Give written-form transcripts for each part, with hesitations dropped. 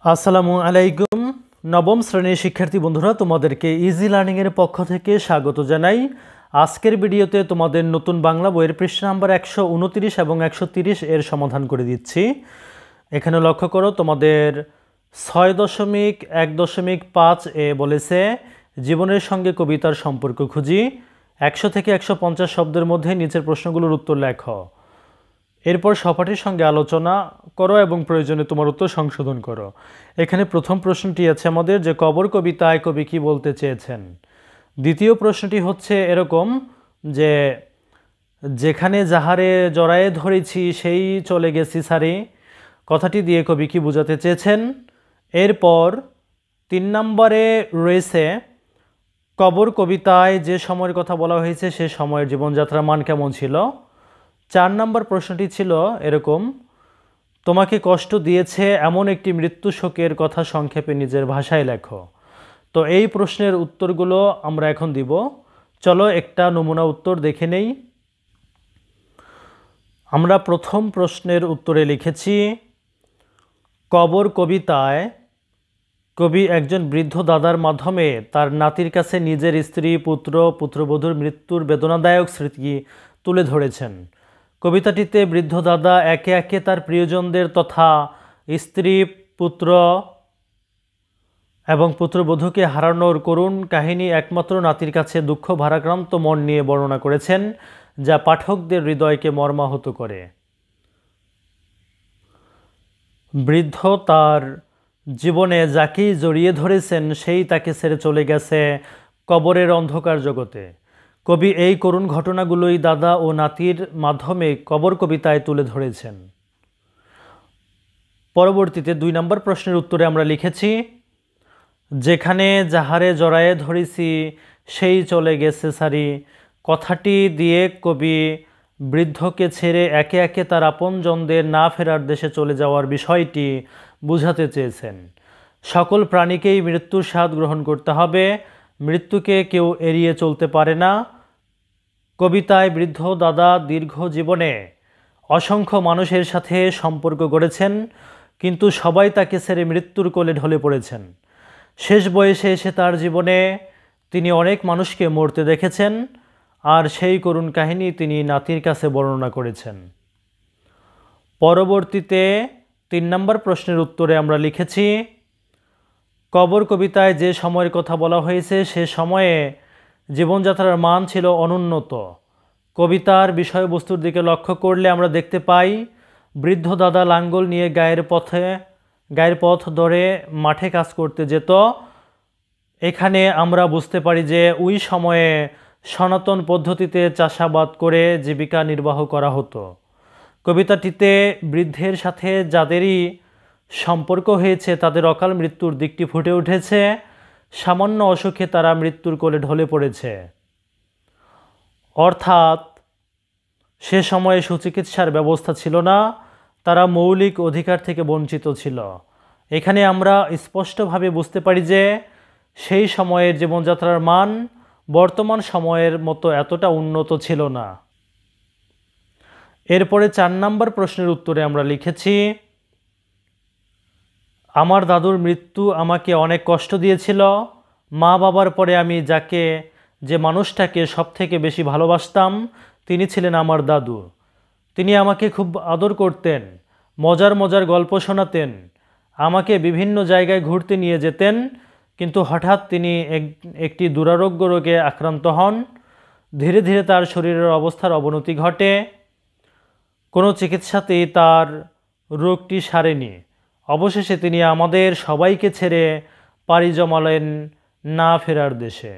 আসসালামু আলাইকুম। নবম শ্রেণীর শিক্ষার্থী বন্ধুরা, তোমাদেরকে ইজি লার্নিংয়ের পক্ষ থেকে স্বাগত জানাই। আজকের ভিডিওতে তোমাদের নতুন বাংলা বইয়ের পৃষ্ঠা নাম্বার 129 এবং 130 এর সমাধান করে দিচ্ছি। এখানে লক্ষ্য করো, তোমাদের 6.1.5 এ বলেছে জীবনের সঙ্গে কবিতার সম্পর্ক খুঁজি। 100 থেকে 150 শব্দের মধ্যে নিচের প্রশ্নগুলোর উত্তর লেখো। এরপর সহপাঠীর সঙ্গে আলোচনা করো এবং প্রয়োজনে তোমার উত্তর সংশোধন করো। এখানে প্রথম প্রশ্নটি আছে আমাদের যে কবর কবিতায় কবি কি বলতে চেয়েছেন। দ্বিতীয় প্রশ্নটি হচ্ছে এরকম যে যেখানে যাহারে জড়ায়ে ধরেছি সেই চলে গেছি সারি, কথাটি দিয়ে কবি কি বোঝাতে চেয়েছেন। এরপর 3 নম্বরে রয়েছে কবর কবিতায় যে সময়ের কথা বলা হয়েছে সে সময়ের জীবনযাত্রার মান কেমন ছিল। 4 নম্বর প্রশ্নটি ছিল এরকম, তোমাকে কষ্ট দিয়েছে এমন একটি মৃত্যু শোকের কথা সংক্ষেপে নিজের ভাষায় লেখো। তো এই প্রশ্নের উত্তরগুলো আমরা এখন দিব। চলো একটা নমুনা উত্তর দেখে নেই। আমরা প্রথম প্রশ্নের উত্তরে লিখেছি, কবর কবিতায় কবি একজন বৃদ্ধ দাদার মাধ্যমে তার নাতির কাছে নিজের স্ত্রী, পুত্র, পুত্রবধূর মৃত্যুর বেদনাদায়ক স্মৃতি তুলে ধরেছেন। কবিতাটিতে বৃদ্ধ দাদা একে একে তার প্রিয়জনদের তথা স্ত্রী, পুত্র এবং পুত্রবধূকে হারানোর করুণ কাহিনী একমাত্র নাতির কাছে দুঃখ ভারাক্রান্ত মন নিয়ে বর্ণনা করেছেন, যা পাঠকদের হৃদয়কে মর্মাহত করে। বৃদ্ধ তার জীবনে যাকেই জড়িয়ে ধরেছেন সেই তাকে ছেড়ে চলে গেছে কবরের অন্ধকার জগতে। কবি এই করুণ ঘটনাগুলোই দাদা ও নাতির মাধ্যমে কবর কবিতায় তুলে ধরেছেন। পরবর্তীতে 2 নম্বর প্রশ্নের উত্তরে আমরা লিখেছি, যেখানে যাহারে জড়ায়ে ধরেছি সেই চলে গেছে সারি, কথাটি দিয়ে কবি বৃদ্ধকে ছেড়ে একে একে তার আপনজনদের না ফেরার দেশে চলে যাওয়ার বিষয়টি বুঝাতে চেয়েছেন। সকল প্রাণীকেই মৃত্যুর স্বাদ গ্রহণ করতে হবে, মৃত্যুকে কেউ এড়িয়ে চলতে পারে না। কবিতায় বৃদ্ধ দাদা দীর্ঘ জীবনে অসংখ্য মানুষের সাথে সম্পর্ক গড়েছেন, কিন্তু সবাই তাকে ছেড়ে মৃত্যুর কোলে ঢলে পড়েছেন। শেষ বয়সে এসে তার জীবনে তিনি অনেক মানুষকে মরতে দেখেছেন, আর সেই করুণ কাহিনী তিনি নাতির কাছে বর্ণনা করেছেন। পরবর্তীতে 3 নম্বর প্রশ্নের উত্তরে আমরা লিখেছি, কবর কবিতায় যে সময়ের কথা বলা হয়েছে সে সময়ে জীবনযাত্রার মান ছিল অনুন্নত। কবিতার বিষয়বস্তুর দিকে লক্ষ্য করলে আমরা দেখতে পাই বৃদ্ধ দাদা লাঙ্গল নিয়ে গায়ের পথ ধরে মাঠে কাজ করতে যেত। এখানে আমরা বুঝতে পারি যে ওই সময়ে সনাতন পদ্ধতিতে চাষাবাদ করে জীবিকা নির্বাহ করা হতো। কবিতাটিতে বৃদ্ধের সাথে যাদেরই সম্পর্ক হয়েছে তাদের অকাল মৃত্যুর দিকটি ফুটে উঠেছে। সামান্য অসুখে তারা মৃত্যুর কোলে ঢলে পড়েছে, অর্থাৎ সে সময়ে সুচিকিৎসার ব্যবস্থা ছিল না, তারা মৌলিক অধিকার থেকে বঞ্চিত ছিল। এখানে আমরা স্পষ্টভাবে বুঝতে পারি যে সেই সময়ের জীবনযাত্রার মান বর্তমান সময়ের মতো এতটা উন্নত ছিল না। এরপরে 4 নম্বর প্রশ্নের উত্তরে আমরা লিখেছি, আমার দাদুর মৃত্যু আমাকে অনেক কষ্ট দিয়েছিল। মা বাবার পরে আমি যে মানুষটাকে সবথেকে বেশি ভালোবাসতাম তিনি ছিলেন আমার দাদু। তিনি আমাকে খুব আদর করতেন, মজার মজার গল্প শোনাতেন, আমাকে বিভিন্ন জায়গায় ঘুরতে নিয়ে যেতেন। কিন্তু হঠাৎ তিনি একটি দুরারোগ্য রোগে আক্রান্ত হন। ধীরে ধীরে তার শরীরের অবস্থার অবনতি ঘটে। কোনো চিকিৎসাতেই তার রোগটি সারেনি। অবশেষে তিনি আমাদের সবাইকে ছেড়ে পাড়ি জমালেন না ফেরার দেশে।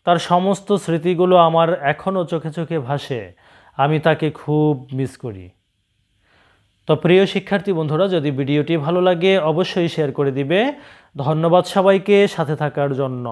তার সমস্ত স্মৃতিগুলো আমার এখনও চোখে চোখে ভাসে। আমি তাকে খুব মিস করি। তো প্রিয় শিক্ষার্থী বন্ধুরা, যদি ভিডিওটি ভালো লাগে অবশ্যই শেয়ার করে দিবে। ধন্যবাদ সবাইকে সাথে থাকার জন্য।